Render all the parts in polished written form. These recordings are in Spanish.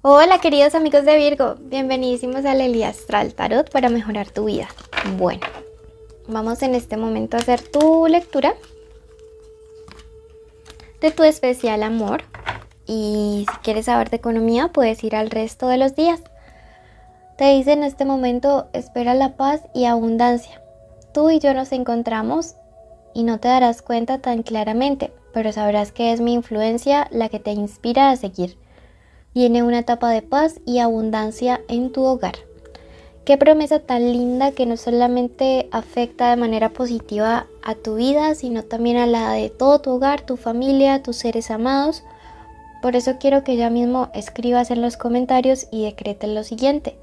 Hola queridos amigos de Virgo, bienvenidísimos a Lelia Astral Tarot para mejorar tu vida. Bueno, vamos en este momento a hacer tu lectura de tu especial amor. Y si quieres saber de economía puedes ir al resto de los días. Te dice en este momento, espera la paz y abundancia. Tú y yo nos encontramos y no te darás cuenta tan claramente, pero sabrás que es mi influencia la que te inspira a seguir. Viene una etapa de paz y abundancia en tu hogar. Qué promesa tan linda que no solamente afecta de manera positiva a tu vida, sino también a la de todo tu hogar, tu familia, tus seres amados. Por eso quiero que ya mismo escribas en los comentarios y decretes lo siguiente.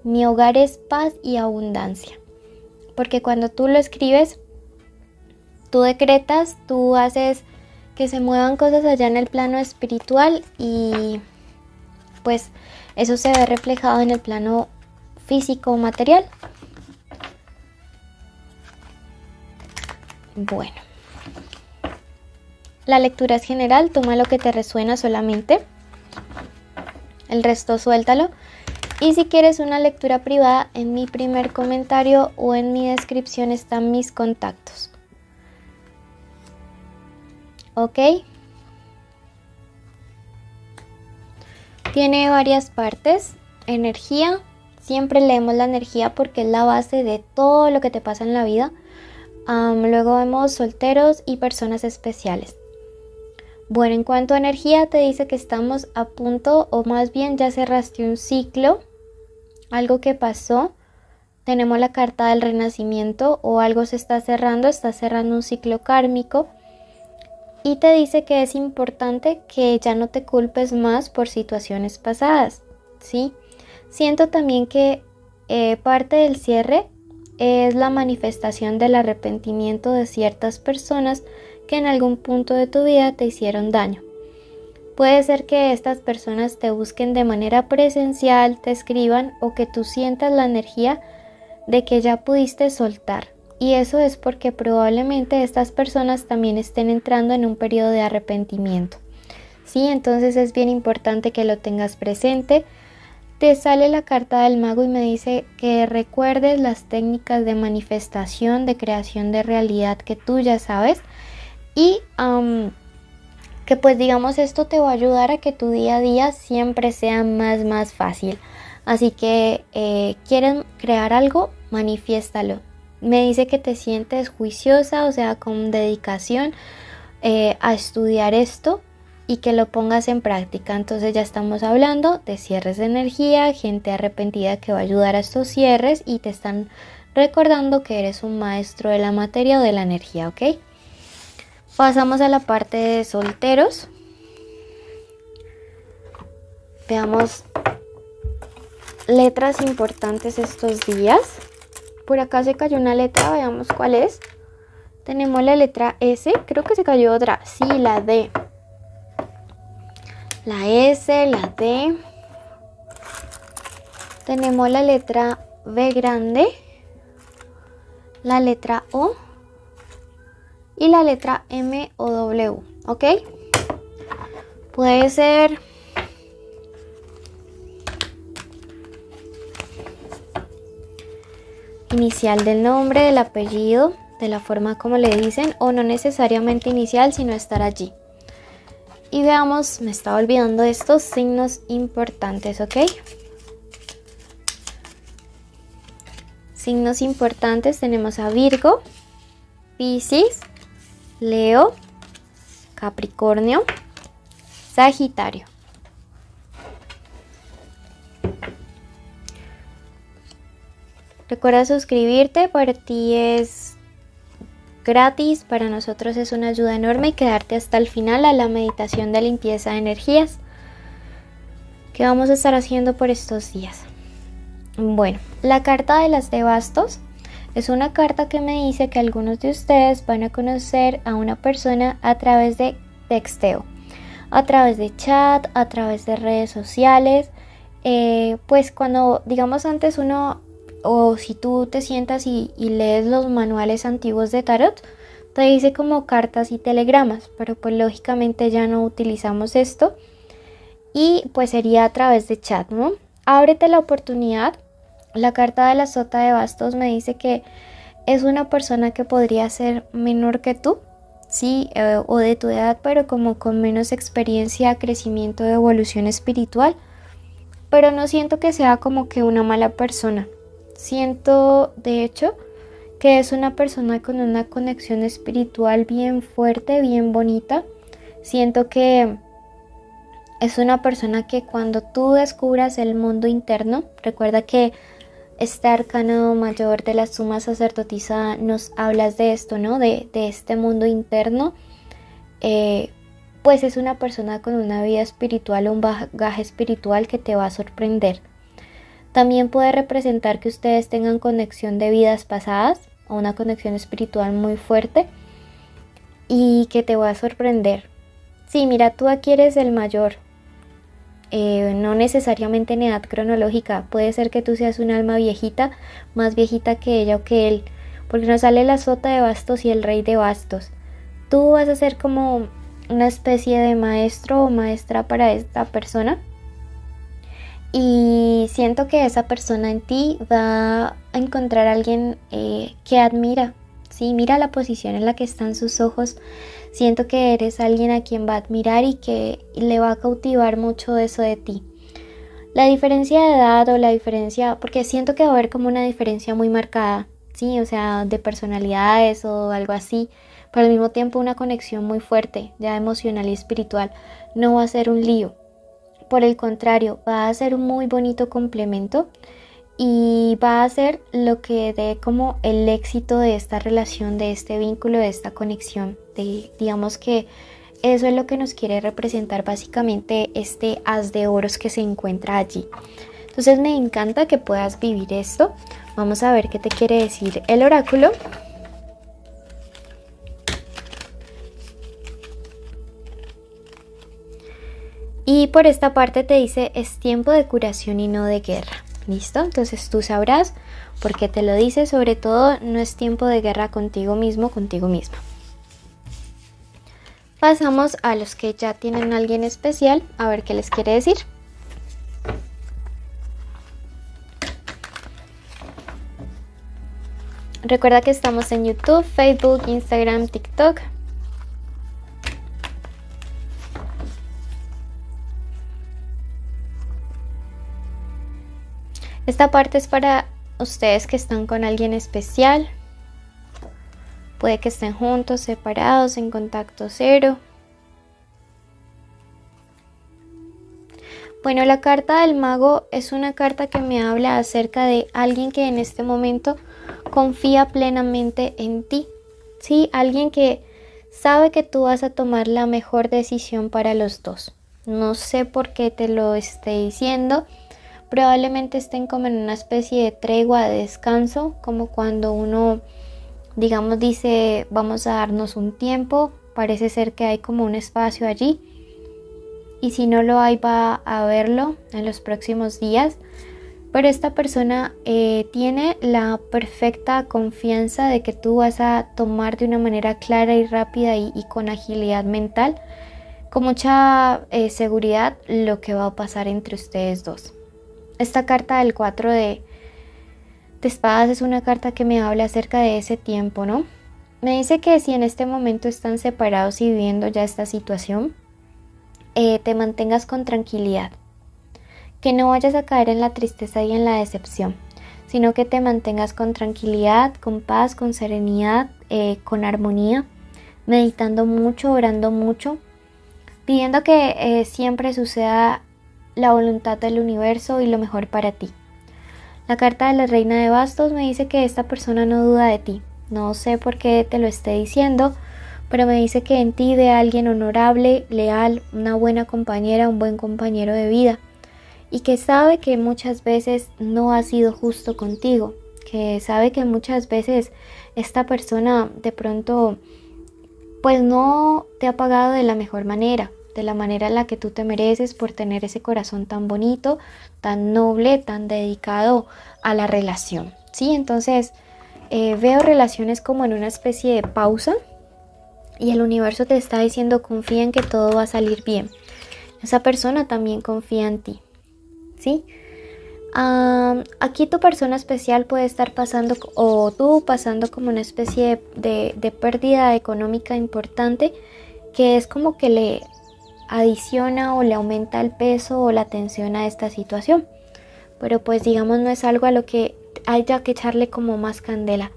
Mi hogar es paz y abundancia. Porque cuando tú lo escribes, tú decretas, tú haces que se muevan cosas allá en el plano espiritual y pues eso se ve reflejado en el plano físico o material. Bueno, la lectura es general, toma lo que te resuena solamente, el resto suéltalo. Y si quieres una lectura privada, en mi primer comentario o en mi descripción están mis contactos. ¿Ok? Tiene varias partes. Energía, siempre leemos la energía porque es la base de todo lo que te pasa en la vida. Luego vemos solteros y personas especiales. Bueno, en cuanto a energía te dice que estamos a punto, o más bien ya cerraste un ciclo, algo que pasó. Tenemos la carta del renacimiento o algo se está cerrando un ciclo kármico. Y te dice que es importante que ya no te culpes más por situaciones pasadas, ¿sí? Siento también que parte del cierre es la manifestación del arrepentimiento de ciertas personas que en algún punto de tu vida te hicieron daño. Puede ser que estas personas te busquen de manera presencial, te escriban o que tú sientas la energía de que ya pudiste soltar. Y eso es porque probablemente estas personas también estén entrando en un periodo de arrepentimiento. Sí, entonces es bien importante que lo tengas presente. Te sale la carta del mago y me dice que recuerdes las técnicas de manifestación, de creación de realidad que tú ya sabes. Y que pues digamos esto te va a ayudar a que tu día a día siempre sea más fácil. Así que ¿quieren crear algo? Manifiéstalo. Me dice que te sientes juiciosa, o sea, con dedicación a estudiar esto y que lo pongas en práctica. Entonces ya estamos hablando de cierres de energía, gente arrepentida que va a ayudar a estos cierres y te están recordando que eres un maestro de la materia o de la energía, ¿ok? Pasamos a la parte de solteros. Veamos letras importantes estos días. Por acá se cayó una letra, veamos cuál es. Tenemos la letra S, creo que se cayó otra. Sí, la D. La S, la D. Tenemos la letra B grande. La letra O. Y la letra M o W, ¿ok? Puede ser inicial del nombre, del apellido, de la forma como le dicen, o no necesariamente inicial, sino estar allí. Y veamos, me estaba olvidando de estos signos importantes, ¿ok? Signos importantes tenemos a Virgo, Piscis, Leo, Capricornio, Sagitario. Recuerda suscribirte, para ti es gratis, para nosotros es una ayuda enorme, y quedarte hasta el final a la meditación de limpieza de energías que vamos a estar haciendo por estos días. Bueno, la carta de las de bastos es una carta que me dice que algunos de ustedes van a conocer a una persona a través de texteo, a través de chat, a través de redes sociales. Pues cuando, digamos, antes uno, o si tú te sientas y lees los manuales antiguos de tarot, te dice como cartas y telegramas, pero pues lógicamente ya no utilizamos esto. y pues sería a través de chat, ¿no? Ábrete la oportunidad. La carta de la sota de bastos me dice que es una persona que podría ser menor que tú, sí, o de tu edad, pero como con menos experiencia, crecimiento, evolución espiritual. Pero no siento que sea como que una mala persona. Siento, de hecho, que es una persona con una conexión espiritual bien fuerte, bien bonita. Siento que es una persona que cuando tú descubras el mundo interno, recuerda que este arcano mayor de la suma sacerdotisa nos hablas de esto, ¿no? De este mundo interno. Pues es una persona con una vida espiritual o un bagaje espiritual que te va a sorprender. También puede representar que ustedes tengan conexión de vidas pasadas o una conexión espiritual muy fuerte y que te va a sorprender. Sí, mira, tú aquí eres el mayor, no necesariamente en edad cronológica, puede ser que tú seas un alma viejita, más viejita que ella o que él, porque nos sale la sota de bastos y el rey de bastos. Tú vas a ser como una especie de maestro o maestra para esta persona y siento que esa persona en ti va a encontrar a alguien que admira, ¿sí? Mira la posición en la que están sus ojos. Siento que eres alguien a quien va a admirar y que le va a cautivar mucho eso de ti. La diferencia de edad o la diferencia, porque siento que va a haber como una diferencia muy marcada, ¿sí? O sea, de personalidades o algo así, pero al mismo tiempo una conexión muy fuerte, ya emocional y espiritual. No va a ser un lío. Por el contrario, va a ser un muy bonito complemento y va a ser lo que dé como el éxito de esta relación, de este vínculo, de esta conexión. Digamos que eso es lo que nos quiere representar básicamente este as de oros que se encuentra allí. Entonces me encanta que puedas vivir esto. Vamos a ver qué te quiere decir el oráculo. Y por esta parte te dice, es tiempo de curación y no de guerra. ¿Listo? Entonces tú sabrás por qué te lo dice. Sobre todo, no es tiempo de guerra contigo mismo, contigo misma. Pasamos a los que ya tienen a alguien especial, a ver qué les quiere decir. Recuerda que estamos en YouTube, Facebook, Instagram, TikTok. Esta parte es para ustedes que están con alguien especial. Puede que estén juntos, separados, en contacto cero. Bueno, la carta del mago es una carta que me habla acerca de alguien que en este momento confía plenamente en ti. Sí, alguien que sabe que tú vas a tomar la mejor decisión para los dos. No sé por qué te lo esté diciendo. Probablemente estén como en una especie de tregua, de descanso, como cuando uno, digamos, dice vamos a darnos un tiempo, parece ser que hay como un espacio allí y si no lo hay va a verlo en los próximos días, pero esta persona tiene la perfecta confianza de que tú vas a tomar de una manera clara y rápida y con agilidad mental, con mucha seguridad lo que va a pasar entre ustedes dos. Esta carta del 4 de espadas es una carta que me habla acerca de ese tiempo, ¿no? Me dice que si en este momento están separados y viviendo ya esta situación, te mantengas con tranquilidad, que no vayas a caer en la tristeza y en la decepción, sino que te mantengas con tranquilidad, con paz, con serenidad, con armonía, meditando mucho, orando mucho, pidiendo que siempre suceda la voluntad del universo y lo mejor para ti. La carta de la reina de bastos me dice que esta persona no duda de ti. No sé por qué te lo esté diciendo, pero me dice que en ti ve a alguien honorable, leal, una buena compañera, un buen compañero de vida, y que sabe que muchas veces no ha sido justo contigo, que sabe que muchas veces esta persona de pronto pues no te ha pagado de la mejor manera, de la manera en la que tú te mereces por tener ese corazón tan bonito, tan noble, tan dedicado a la relación, ¿sí? Entonces veo relaciones como en una especie de pausa y el universo te está diciendo confía en que todo va a salir bien. esa persona también confía en ti, ¿sí? Aquí tu persona especial puede estar pasando o tú pasando como una especie de pérdida económica importante que es como que le adiciona o le aumenta el peso o la tensión a esta situación. Pero pues digamos no es algo a lo que haya que echarle como más candela.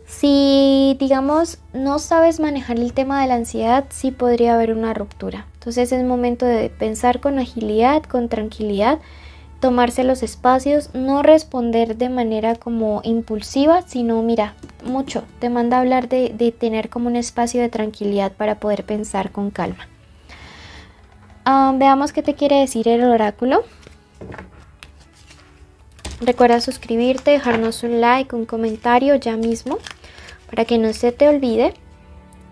Si digamos no sabes manejar el tema de la ansiedad, sí podría haber una ruptura. Entonces es momento de pensar con agilidad, con tranquilidad, tomarse los espacios, no responder de manera como impulsiva, sino mira, mucho, te manda a hablar de tener como un espacio de tranquilidad para poder pensar con calma. Veamos qué te quiere decir el oráculo. Recuerda suscribirte, dejarnos un like, un comentario ya mismo para que no se te olvide.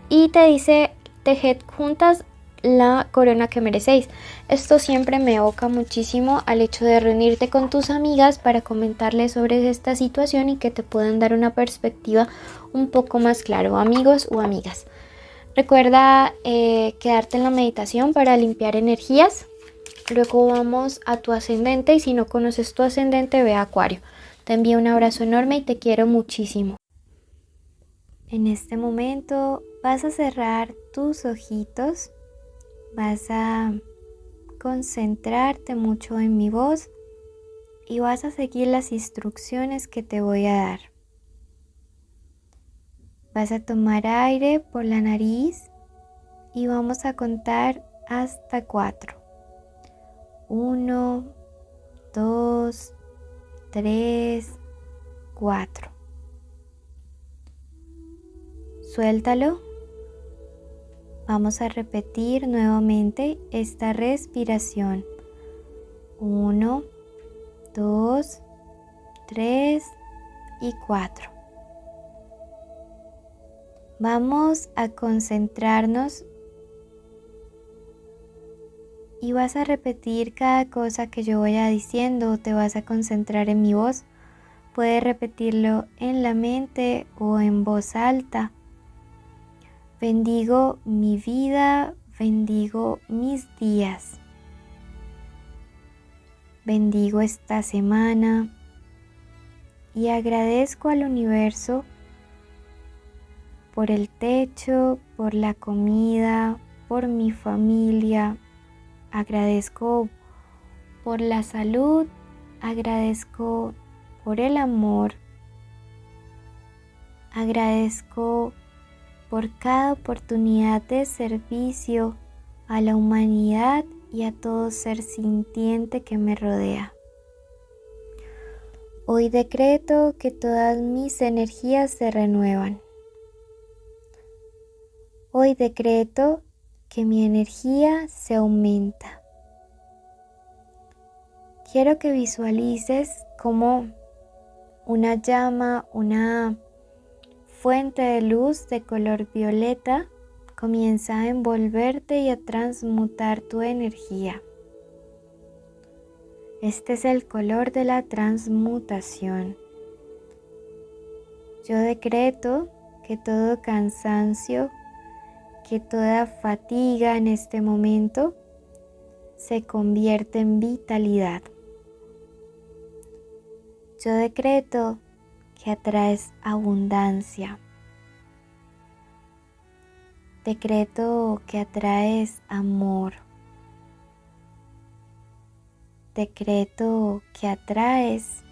Y te dice, tejed juntas la corona que merecéis. Esto siempre me evoca muchísimo al hecho de reunirte con tus amigas para comentarles sobre esta situación y que te puedan dar una perspectiva un poco más clara, amigos o amigas. Recuerda quedarte en la meditación para limpiar energías. Luego vamos a tu ascendente y si no conoces tu ascendente, ve a Acuario. Te envío un abrazo enorme y te quiero muchísimo. En este momento vas a cerrar tus ojitos, vas a concentrarte mucho en mi voz y vas a seguir las instrucciones que te voy a dar. Vas a tomar aire por la nariz y vamos a contar hasta 4. 1, 2, 3, 4. Suéltalo. Vamos a repetir nuevamente esta respiración. 1, 2, 3 y 4. Vamos a concentrarnos y vas a repetir cada cosa que yo vaya diciendo, te vas a concentrar en mi voz. Puedes repetirlo en la mente o en voz alta. Bendigo mi vida, bendigo mis días. Bendigo esta semana y agradezco al universo por el techo, por la comida, por mi familia. Agradezco por la salud, agradezco por el amor, agradezco por cada oportunidad de servicio a la humanidad y a todo ser sintiente que me rodea. Hoy decreto que todas mis energías se renuevan. Hoy decreto que mi energía se aumenta. Quiero que visualices como una llama, una fuente de luz de color violeta comienza a envolverte y a transmutar tu energía. Este es el color de la transmutación. Yo decreto que todo cansancio, que toda fatiga en este momento se convierte en vitalidad. Yo decreto que atraes abundancia. Decreto que atraes amor. Decreto que atraes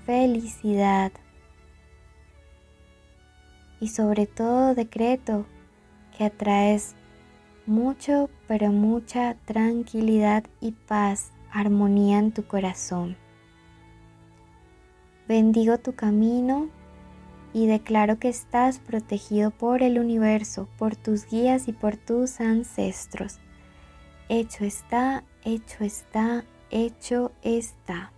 felicidad. Y sobre todo decreto que atraes mucho, pero mucha tranquilidad y paz, armonía en tu corazón. Bendigo tu camino y declaro que estás protegido por el universo, por tus guías y por tus ancestros. Hecho está, hecho está, hecho está.